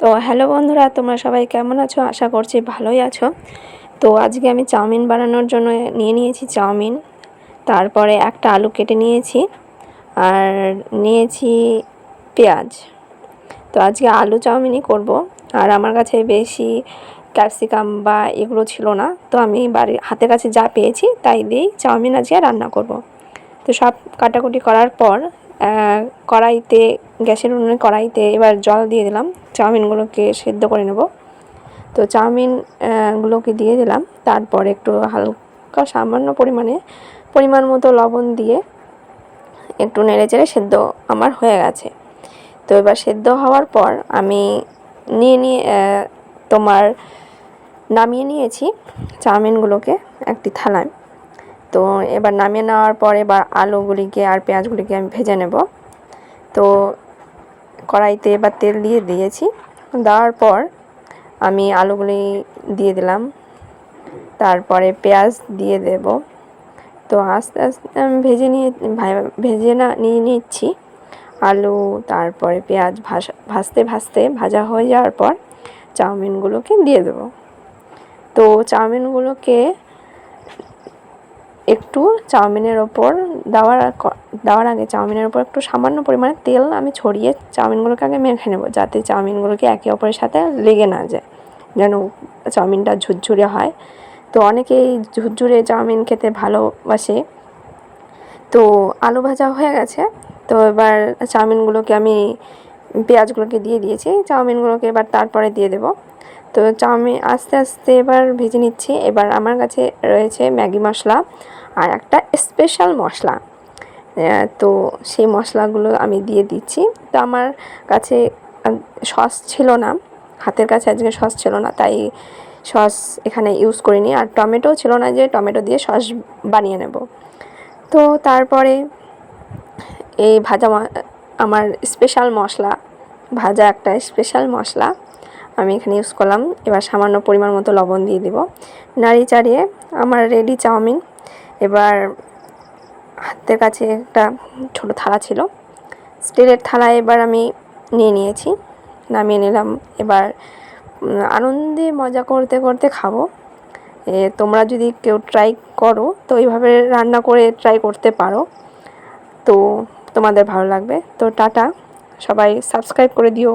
তো হ্যালো বন্ধুরা, তোমরা সবাই কেমন আছো? আশা করছি ভালোই আছো। তো আজকে আমি চাউমিন বানানোর জন্য নিয়েছি চাউমিন, তারপরে একটা আলু কেটে নিয়েছি আর নিয়েছি পেঁয়াজ। তো আজকে আলু চাউমিনই করব। আর আমার কাছে বেশি ক্যাপসিকাম বা এগুলো ছিল না, তো আমি হাতের কাছে যা পেয়েছি তাই দিয়েই চাউমিন আজকে রান্না করব। তো সব কাটাকুটি করার পর কড়াইতে, গ্যাসের উনুনে কড়াইতে এবার জল দিয়ে দিলাম, চাউমিনগুলোকে সেদ্ধ করে নেব। তো চাউমিনগুলোকে দিয়ে দিলাম, তারপর একটু হালকা সামান্য পরিমাণ মতো লবণ দিয়ে একটু নেড়েচেড়ে সেদ্ধ আমার হয়ে গেছে। তো এবার সেদ্ধ হওয়ার পর আমি নামিয়ে নিয়েছি চাউমিনগুলোকে একটি থালায়। তো এবার নামিয়ে নেওয়ার পর এবার আলুগুলিকে আর পেঁয়াজগুলিকে আমি ভেজে নেব। তো কড়াইতে এবার তেল দিয়ে দিয়েছি, দেওয়ার পর আমি আলুগুলি দিয়ে দিলাম, তারপরে পেঁয়াজ দিয়ে দেব। তো আস্তে আস্তে আমি ভেজে নিয়ে নিচ্ছি আলু, তারপরে পেঁয়াজ ভাজতে ভাজতে ভাজা হয়ে যাওয়ার পর চাউমিনগুলোকে দিয়ে দেব। তো চাউমিনগুলোকে একটু চাউমিনের ওপর দেওয়ার আগে চাউমিনের ওপর একটু সামান্য পরিমাণে তেল আমি ছড়িয়ে চাউমিনগুলোকে আগে মেখে নেব, যাতে চাউমিনগুলোকে একে অপরের সাথে লেগে না যায়, যেন চাউমিনটা ঝুরঝুরে হয়। তো অনেকেই ঝুরঝুরে চাউমিন খেতে ভালোবাসে। তো আলু ভাজা হয়ে গেছে। তো এবার পেঁয়াজগুলোকে দিয়ে দিয়েছি, চাউমিনগুলোকে এবার তারপরে দিয়ে দেব। তো চাউমিন আস্তে আস্তে এবার ভেজে নিচ্ছি। এবার আমার কাছে রয়েছে ম্যাগি মশলা আর একটা স্পেশাল মশলা। তো সেই মশলাগুলো আমি দিয়ে দিচ্ছি। তো আমার কাছে সস ছিল না, হাতের কাছে আজকে সস ছিল না, তাই সস এখানে ইউজ করিনি। আর টমেটো ছিল না যে টমেটো দিয়ে সস বানিয়ে নেব। তো তারপরে এই আমার স্পেশাল মশলা, ভাজা একটা স্পেশাল মশলা আমি এখানে ইউজ করলাম। এবার সামান্য পরিমাণ মতো লবণ দিয়ে দেব। নাড়িয়ে চাড়িয়ে আমার রেডি চাউমিন। এবার হাতের কাছে একটা ছোটো থালা ছিল, স্টিলের থালায় এবার আমি নিয়েছি, নামিয়ে নিলাম। এবার আনন্দে মজা করতে করতে খাবো। তোমরা যদি কেউ ট্রাই করো তো এইভাবে রান্না করে ট্রাই করতে পারো, তো তোমাদের ভালো লাগবে। তো টাটা, সবাই সাবস্ক্রাইব করে দিও।